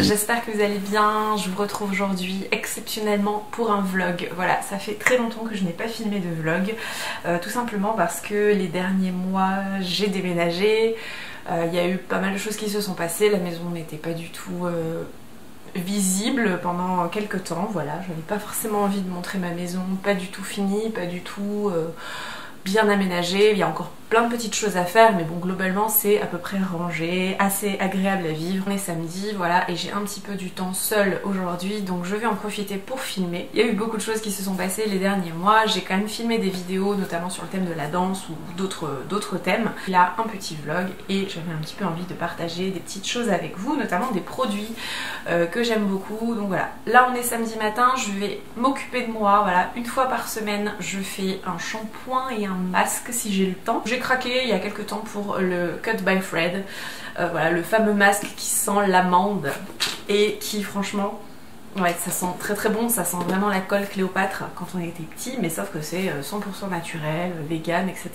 j'espère que vous allez bien. Je vous retrouve aujourd'hui exceptionnellement pour un vlog. Voilà, ça fait très longtemps que je n'ai pas filmé de vlog, tout simplement parce que les derniers mois j'ai déménagé, il y a eu pas mal de choses qui se sont passées, la maison n'était pas du tout visible pendant quelques temps, voilà, je n'avais pas forcément envie de montrer ma maison, pas du tout finie, pas du tout bien aménagée, il y a encore plein de petites choses à faire, mais bon, globalement c'est à peu près rangé, assez agréable à vivre. On est samedi, voilà, et j'ai un petit peu du temps seul aujourd'hui, donc je vais en profiter pour filmer. Il y a eu beaucoup de choses qui se sont passées les derniers mois, j'ai quand même filmé des vidéos, notamment sur le thème de la danse ou d'autres thèmes. Là, un petit vlog, et j'avais un petit peu envie de partager des petites choses avec vous, notamment des produits que j'aime beaucoup. Donc voilà, là on est samedi matin, je vais m'occuper de moi, voilà, une fois par semaine, je fais un shampoing et un masque si j'ai le temps. J'ai craqué il y a quelques temps pour le Cut by Fred, voilà, le fameux masque qui sent l'amande et qui franchement, ouais, ça sent très très bon, ça sent vraiment la colle Cléopâtre quand on était petit, mais sauf que c'est 100% naturel, vegan, etc.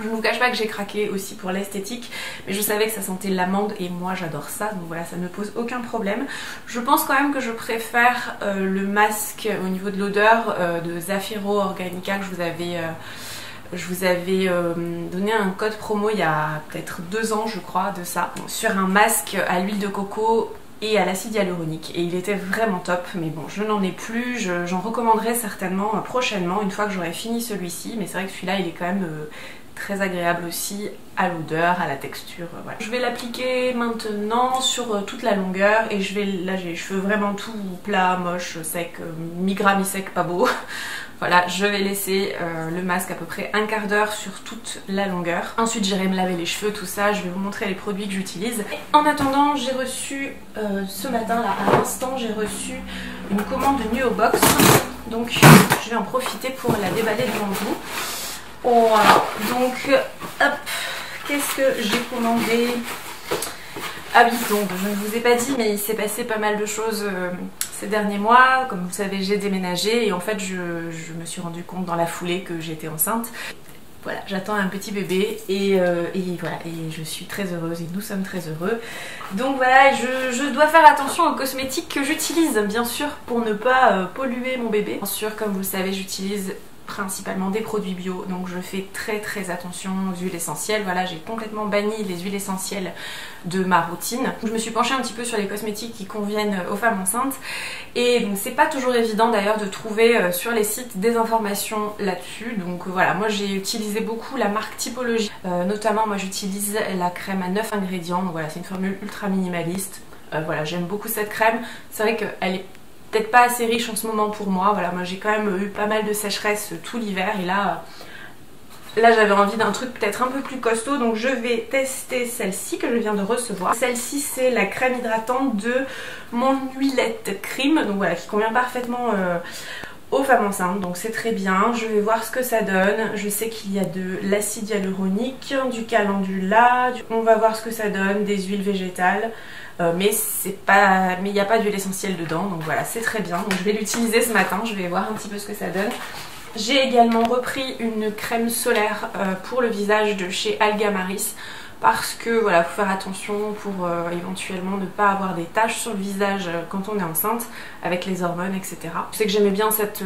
Je ne vous cache pas que j'ai craqué aussi pour l'esthétique, mais je savais que ça sentait l'amande et moi j'adore ça, donc voilà, ça ne me pose aucun problème. Je pense quand même que je préfère le masque au niveau de l'odeur de Zafiro Organica que je vous avais donné un code promo il y a peut-être 2 ans je crois de ça, sur un masque à l'huile de coco et à l'acide hyaluronique, et il était vraiment top, mais bon, je n'en ai plus, j'en recommanderai certainement prochainement une fois que j'aurai fini celui-ci, mais c'est vrai que celui-là il est quand même très agréable aussi à l'odeur, à la texture, voilà. Je vais l'appliquer maintenant sur toute la longueur, et là j'ai les cheveux vraiment tout plat, moche, sec, mi-gras, mi-sec, pas beau. Voilà, je vais laisser le masque à peu près un quart d'heure sur toute la longueur. Ensuite j'irai me laver les cheveux, tout ça, je vais vous montrer les produits que j'utilise. En attendant, j'ai reçu ce matin, là à l'instant, j'ai reçu une commande de Nuo Box. Donc je vais en profiter pour la déballer devant vous. Voilà, donc hop, qu'est-ce que j'ai commandé? Ah oui, donc je ne vous ai pas dit, mais il s'est passé pas mal de choses ces derniers mois. Comme vous savez, j'ai déménagé et en fait je me suis rendu compte dans la foulée que j'étais enceinte. Voilà, j'attends un petit bébé et voilà, et je suis très heureuse et nous sommes très heureux. Donc voilà, je dois faire attention aux cosmétiques que j'utilise, bien sûr, pour ne pas polluer mon bébé. Bien sûr, comme vous le savez, j'utilise principalement des produits bio, donc je fais très attention aux huiles essentielles. Voilà, j'ai complètement banni les huiles essentielles de ma routine. Je me suis penchée un petit peu sur les cosmétiques qui conviennent aux femmes enceintes, et donc c'est pas toujours évident d'ailleurs de trouver sur les sites des informations là-dessus. Donc voilà, moi j'ai utilisé beaucoup la marque Typologie, notamment moi j'utilise la crème à 9 ingrédients, donc voilà, c'est une formule ultra minimaliste. Voilà, j'aime beaucoup cette crème, c'est vrai qu'elle est peut-être pas assez riche en ce moment pour moi, voilà, moi j'ai quand même eu pas mal de sécheresse tout l'hiver, et là j'avais envie d'un truc peut-être un peu plus costaud, donc je vais tester celle-ci que je viens de recevoir. Celle-ci c'est la crème hydratante de mon huilette cream, donc voilà, qui convient parfaitement aux femmes enceintes, donc c'est très bien. Je vais voir ce que ça donne. Je sais qu'il y a de l'acide hyaluronique, du calendula, on va voir ce que ça donne, des huiles végétales. Mais il n'y a pas d'huile essentielle dedans, donc voilà, c'est très bien. Donc je vais l'utiliser ce matin, je vais voir un petit peu ce que ça donne. J'ai également repris une crème solaire pour le visage de chez Algamaris, parce que voilà, faut faire attention pour éventuellement ne pas avoir des taches sur le visage quand on est enceinte avec les hormones, etc. Je sais que j'aimais bien cette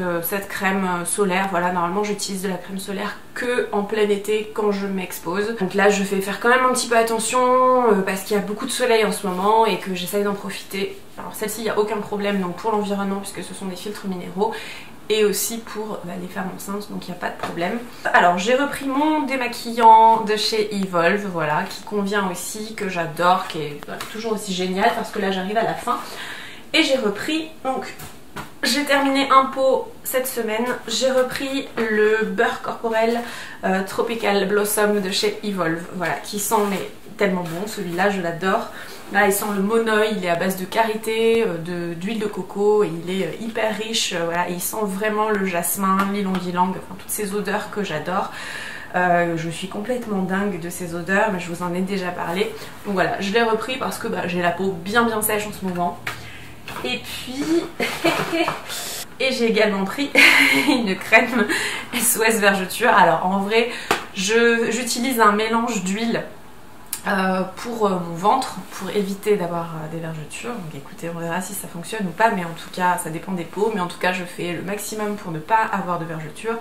crème solaire. Voilà, normalement j'utilise de la crème solaire que en plein été quand je m'expose. Donc là je vais faire quand même un petit peu attention parce qu'il y a beaucoup de soleil en ce moment et que j'essaye d'en profiter. Alors celle-ci il n'y a aucun problème, donc pour l'environnement, puisque ce sont des filtres minéraux, et aussi pour les femmes enceintes, donc il n'y a pas de problème. Alors j'ai repris mon démaquillant de chez Evolve, voilà, qui convient aussi, que j'adore, qui est toujours aussi génial, parce que là j'arrive à la fin. Et j'ai repris, donc j'ai terminé un pot cette semaine, j'ai repris le beurre corporel Tropical Blossom de chez Evolve, voilà, qui sent mais tellement bon, celui-là je l'adore. Là il sent le monoï, il est à base de karité, d'huile de coco, et il est hyper riche, voilà, et il sent vraiment le jasmin, l'ylang-ylang, enfin toutes ces odeurs que j'adore. Je suis complètement dingue de ces odeurs, mais je vous en ai déjà parlé. Donc voilà, je l'ai repris parce que j'ai la peau bien sèche en ce moment. Et puis et j'ai également pris une crème SOS Vergeture. Alors en vrai j'utilise un mélange d'huile pour mon ventre, pour éviter d'avoir des vergetures. Donc écoutez, on verra si ça fonctionne ou pas, mais en tout cas ça dépend des peaux, mais en tout cas je fais le maximum pour ne pas avoir de vergetures,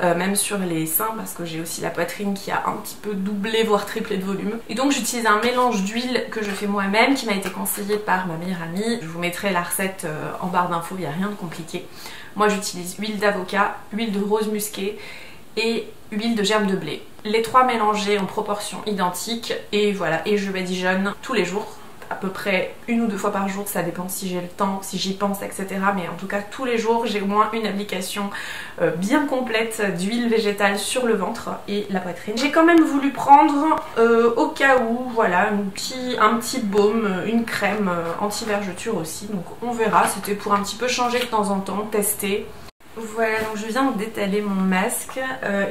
même sur les seins, parce que j'ai aussi la poitrine qui a un petit peu doublé voire triplé de volume. Et donc j'utilise un mélange d'huile que je fais moi-même, qui m'a été conseillé par ma meilleure amie. Je vous mettrai la recette en barre d'infos, il n'y a rien de compliqué. Moi j'utilise huile d'avocat, huile de rose musquée et huile de germe de blé. Les trois mélangés en proportion identique, et voilà, et je badigeonne tous les jours, à peu près 1 ou 2 fois par jour, ça dépend si j'ai le temps, si j'y pense, etc. Mais en tout cas tous les jours j'ai au moins une application bien complète d'huile végétale sur le ventre et la poitrine. J'ai quand même voulu prendre au cas où, voilà, un petit baume, une crème anti-vergeture aussi, donc on verra, c'était pour un petit peu changer de temps en temps, tester. Voilà, donc je viens d'étaler mon masque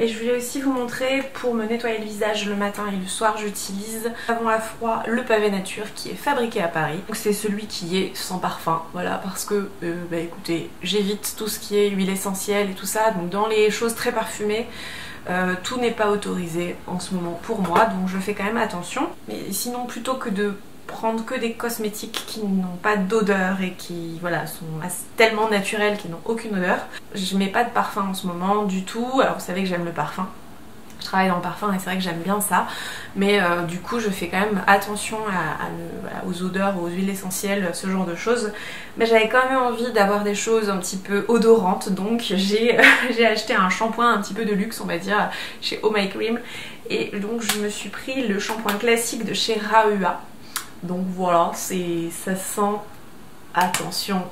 et je voulais aussi vous montrer, pour me nettoyer le visage le matin et le soir, j'utilise savon à froid Le Pavé Nature, qui est fabriqué à Paris. Donc c'est celui qui est sans parfum, voilà, parce que bah écoutez, j'évite tout ce qui est huile essentielle et tout ça, donc dans les choses très parfumées, tout n'est pas autorisé en ce moment pour moi, donc je fais quand même attention. Mais sinon, plutôt que de prendre que des cosmétiques qui n'ont pas d'odeur et qui, voilà, sont tellement naturels qu'ils n'ont aucune odeur, je mets pas de parfum en ce moment du tout. Alors vous savez que j'aime le parfum, je travaille dans le parfum et c'est vrai que j'aime bien ça, mais du coup je fais quand même attention voilà, aux odeurs, aux huiles essentielles, ce genre de choses. Mais j'avais quand même envie d'avoir des choses un petit peu odorantes, donc j'ai acheté un shampoing un petit peu de luxe, on va dire, chez Oh My Cream, et donc je me suis pris le shampoing classique de chez Rahua. Donc voilà, ça sent, attention,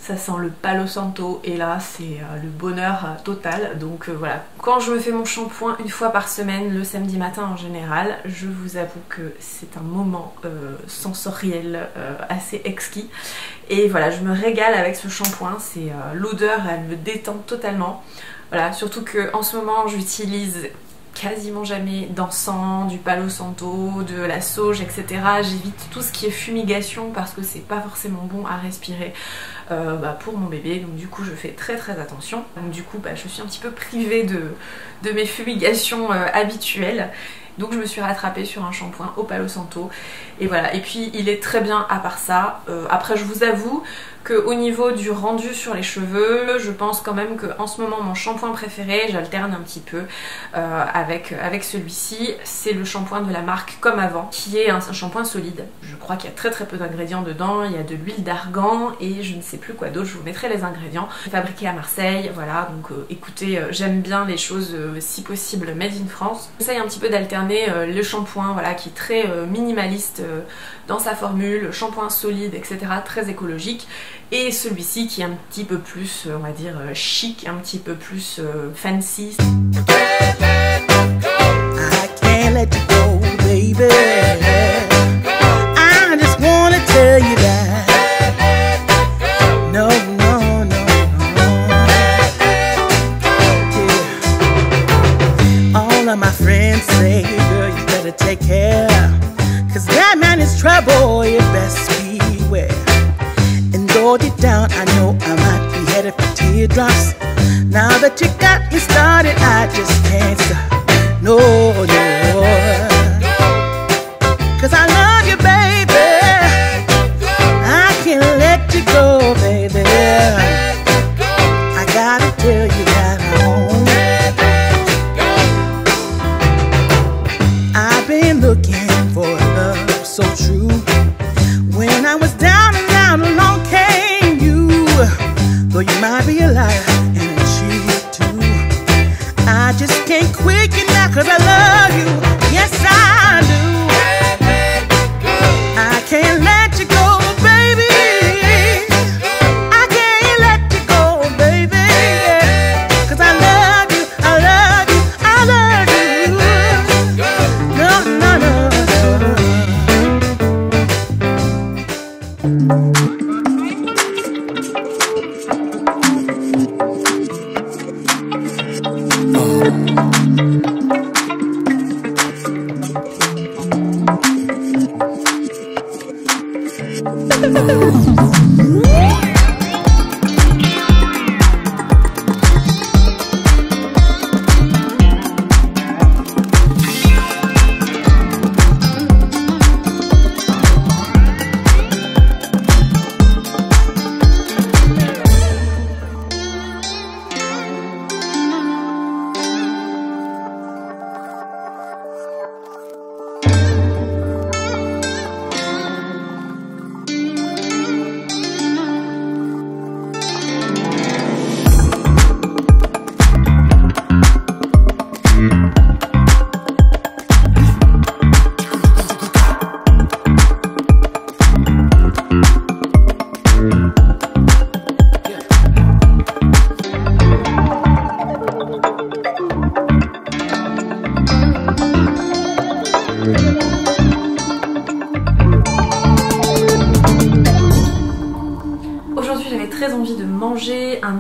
ça sent le Palo Santo, et là c'est le bonheur total. Donc voilà, quand je me fais mon shampoing 1 fois par semaine, le samedi matin en général, je vous avoue que c'est un moment sensoriel assez exquis. Et voilà, je me régale avec ce shampoing, c'est l'odeur, elle me détend totalement. Voilà, surtout que en ce moment j'utilise quasiment jamais d'encens, du Palo Santo, de la sauge, etc. J'évite tout ce qui est fumigation parce que c'est pas forcément bon à respirer pour mon bébé, donc du coup je fais très attention. Donc du coup je suis un petit peu privée de mes fumigations habituelles. Donc je me suis rattrapée sur un shampoing au Palo Santo, et voilà, et puis il est très bien à part ça. Après je vous avoue qu'au niveau du rendu sur les cheveux, je pense quand même qu'en ce moment mon shampoing préféré, j'alterne un petit peu avec celui-ci, c'est le shampoing de la marque Comme Avant, qui est un shampoing solide. Je crois qu'il y a très peu d'ingrédients dedans, il y a de l'huile d'argan et je ne sais plus quoi d'autre, je vous mettrai les ingrédients. Fabriqué à Marseille, voilà, donc écoutez, j'aime bien les choses si possible made in France. J'essaye un petit peu d'alterner le shampoing, voilà, qui est très minimaliste dans sa formule, shampoing solide, etc., très écologique, et celui-ci qui est un petit peu plus, on va dire, chic, un petit peu plus fancy. I can't let you go, baby. I just wanna tell you that. No, no, no, no. Yeah. All of my friends say, girl, you better take care, 'cause that man is trouble, you best beware. And though deep down I know I might be headed for teardrops, now that you got me started, I just can't stop. No, no. 'Cause I love you, baby. I can't let you go, baby. I gotta tell you that I won't. I've been looking for love so true. When I was down and out, along came you. Though you might be a liar and a cheat too, I just can't quit you now 'cause I love you. Yes, I do. I can't let you go, baby. I can't let you go, baby. 'Cause I love you, I love you, I love you. No, no, no, no.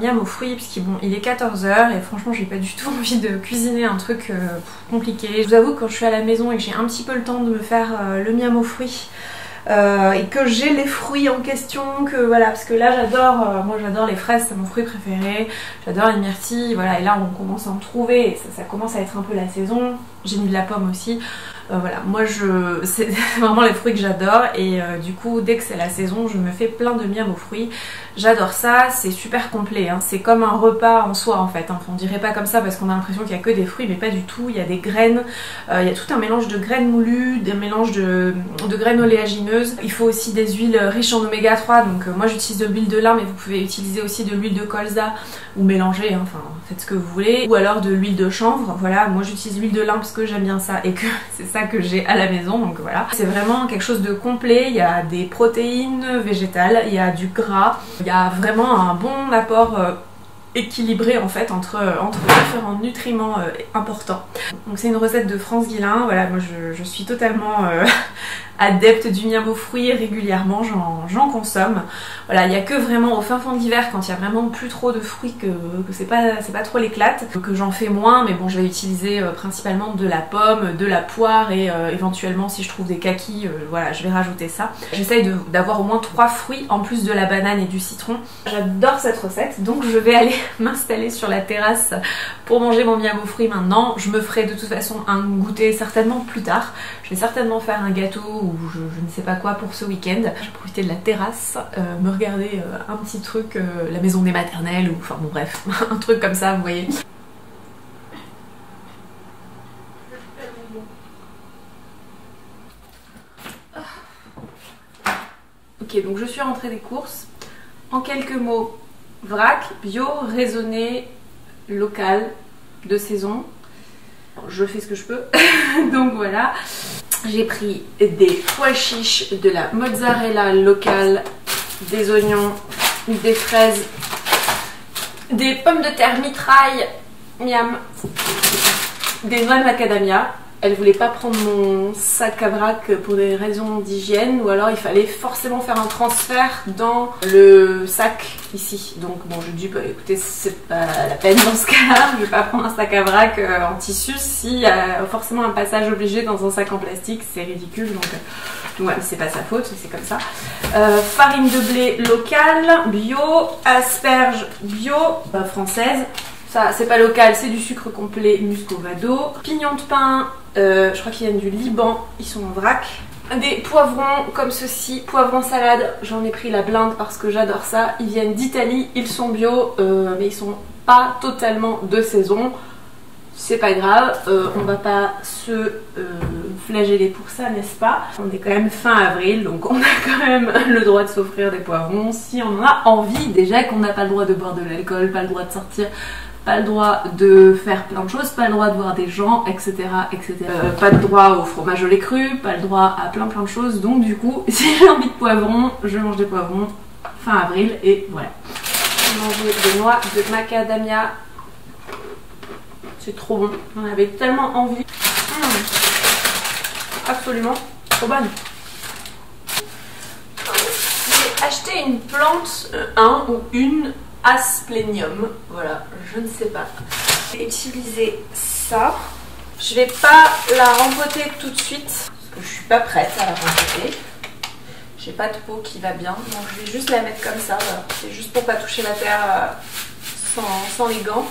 miam aux fruits puisqu'il bon, il est 14 h et franchement j'ai pas du tout envie de cuisiner un truc compliqué. Je vous avoue que quand je suis à la maison et que j'ai un petit peu le temps de me faire le miam aux fruits et que j'ai les fruits en question, que voilà, parce que là j'adore, moi j'adore les fraises, c'est mon fruit préféré, j'adore les myrtilles, voilà, et là on commence à en trouver et ça commence à être un peu la saison. J'ai mis de la pomme aussi. Voilà, moi c'est vraiment les fruits que j'adore et du coup dès que c'est la saison je me fais plein de miam aux fruits. J'adore ça, c'est super complet, hein. C'est comme un repas en soi en fait, hein. Enfin, on dirait pas comme ça parce qu'on a l'impression qu'il y a que des fruits mais pas du tout, il y a des graines, il y a tout un mélange de graines moulues, des mélanges de graines oléagineuses. Il faut aussi des huiles riches en oméga 3, donc moi j'utilise de l'huile de lin mais vous pouvez utiliser aussi de l'huile de colza ou mélanger, hein. Enfin faites ce que vous voulez, ou alors de l'huile de chanvre. Voilà, moi j'utilise l'huile de lin parce que j'aime bien ça et que c'est ça que j'ai à la maison, donc voilà. C'est vraiment quelque chose de complet, il y a des protéines végétales, il y a du gras, il y a vraiment un bon apport équilibré en fait entre différents nutriments importants. Donc c'est une recette de France Guillain, voilà, moi je suis totalement adepte du miam aux fruits, régulièrement j'en consomme. Voilà, il n'y a que vraiment au fin fond de l'hiver quand il y a vraiment plus trop de fruits que c'est pas trop l'éclate, que j'en fais moins, mais bon je vais utiliser principalement de la pomme, de la poire et éventuellement si je trouve des kakis, voilà je vais rajouter ça. J'essaye d'avoir au moins 3 fruits en plus de la banane et du citron. J'adore cette recette, donc je vais aller m'installer sur la terrasse pour manger mon miam aux fruits maintenant. Je me ferai de toute façon un goûter certainement plus tard. Je vais certainement faire un gâteau ou je ne sais pas quoi pour ce week-end. Je vais profiter de la terrasse, me regarder un petit truc, la maison des maternelles ou enfin bon bref, un truc comme ça vous voyez. Ok, donc je suis rentrée des courses. En quelques mots, vrac, bio, raisonné, local, de saison. Je fais ce que je peux. Donc voilà. J'ai pris des pois chiches, de la mozzarella locale, des oignons, des fraises, des pommes de terre mitraille, miam, des noix de macadamia. Elle voulait pas prendre mon sac à vrac pour des raisons d'hygiène ou alors il fallait forcément faire un transfert dans le sac ici. Donc bon je dis bah écoutez c'est pas la peine dans ce cas-là, je vais pas prendre un sac à vrac en tissu s'il y a forcément un passage obligé dans un sac en plastique, c'est ridicule donc ouais, c'est pas sa faute, c'est comme ça. Farine de blé locale, bio, asperges bio, française. Ça c'est pas local, c'est du sucre complet muscovado. Pignons de pain, je crois qu'ils viennent du Liban, ils sont en vrac. Des poivrons comme ceci, poivrons salade, j'en ai pris la blinde parce que j'adore ça. Ils viennent d'Italie, ils sont bio, mais ils sont pas totalement de saison. C'est pas grave, on va pas se flageller pour ça, n'est-ce pas? On est quand même fin avril, donc on a quand même le droit de s'offrir des poivrons si on en a envie. Déjà qu'on n'a pas le droit de boire de l'alcool, pas le droit de sortir, pas le droit de faire plein de choses, pas le droit de voir des gens, etc. etc. Pas le droit au fromage au lait cru, pas le droit à plein de choses. Donc du coup, si j'ai envie de poivrons, je mange des poivrons fin avril et voilà. J'ai mangé des noix de macadamia. C'est trop bon, on avait tellement envie. Absolument, trop bonne. J'ai acheté une plante, un ou une Asplenium, voilà, je ne sais pas. Je vais utiliser ça. Je vais pas la rempoter tout de suite parce que je suis pas prête à la rempoter. J'ai pas de peau qui va bien, donc je vais juste la mettre comme ça. Voilà. C'est juste pour pas toucher la terre sans les gants.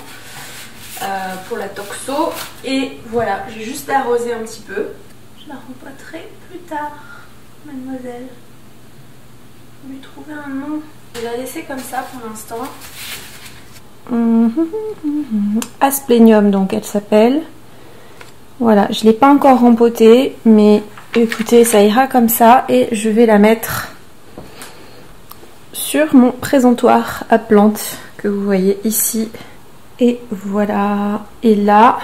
Pour la toxo. Et voilà, je vais juste l'arroser un petit peu. Je la rempoterai plus tard, mademoiselle. Je vais lui trouver un nom. Je vais la laisser comme ça pour l'instant. Asplenium donc elle s'appelle. Voilà, je ne l'ai pas encore rempotée, mais écoutez, ça ira comme ça. Et je vais la mettre sur mon présentoir à plantes que vous voyez ici. Et voilà, et là,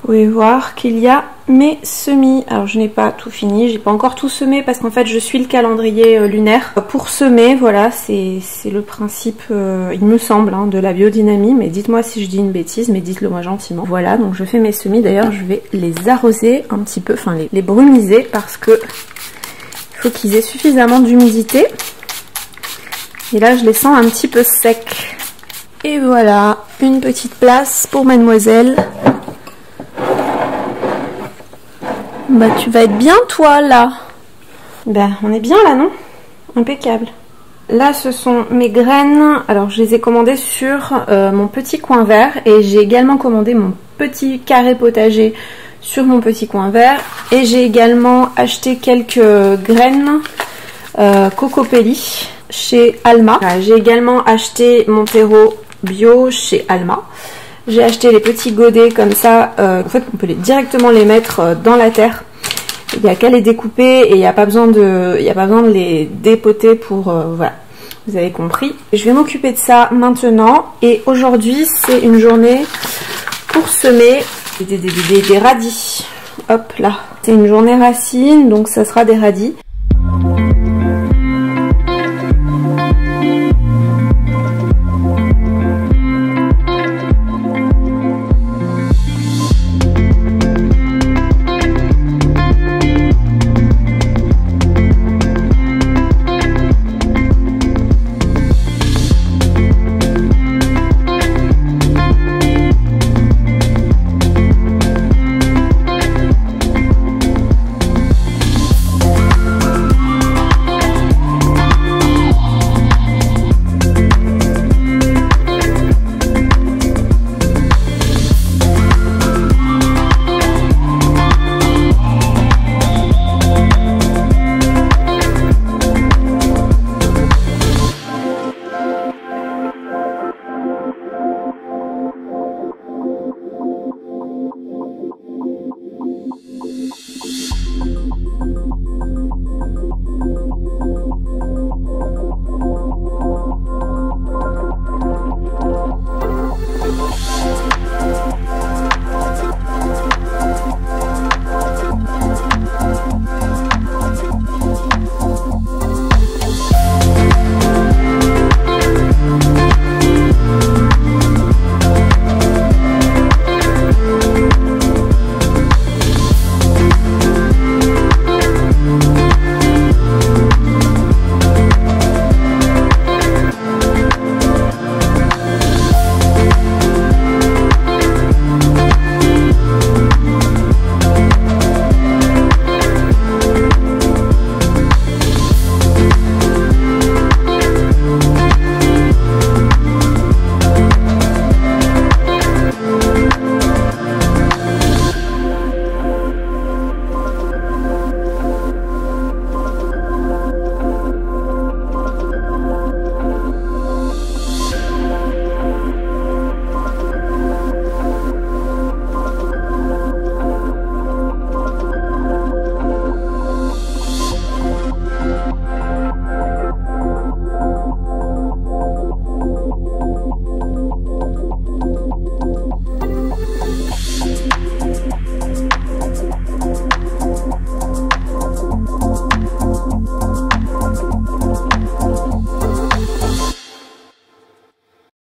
vous pouvez voir qu'il y a mes semis. Alors je n'ai pas tout fini, j'ai pas encore tout semé parce qu'en fait je suis le calendrier lunaire. Pour semer, voilà, c'est le principe, il me semble, hein, de la biodynamie. Mais dites-moi si je dis une bêtise, mais dites-le moi gentiment. Voilà, donc je fais mes semis. D'ailleurs je vais les arroser un petit peu, enfin les brumiser parce que il faut qu'ils aient suffisamment d'humidité. Et là je les sens un petit peu secs. Et voilà, une petite place pour mademoiselle. Bah tu vas être bien toi là. Ben on est bien là non? Impeccable. Là ce sont mes graines, alors je les ai commandées sur mon petit coin vert et j'ai également commandé mon petit carré potager sur mon petit coin vert et j'ai également acheté quelques graines Cocopelli chez Alma. J'ai également acheté mon terreau bio chez Alma. J'ai acheté les petits godets comme ça, en fait on peut directement les mettre dans la terre. Il n'y a qu'à les découper et il n'y a pas besoin de les dépoter pour... voilà, vous avez compris. Je vais m'occuper de ça maintenant et aujourd'hui c'est une journée pour semer des radis. Hop là, c'est une journée racine donc ça sera des radis.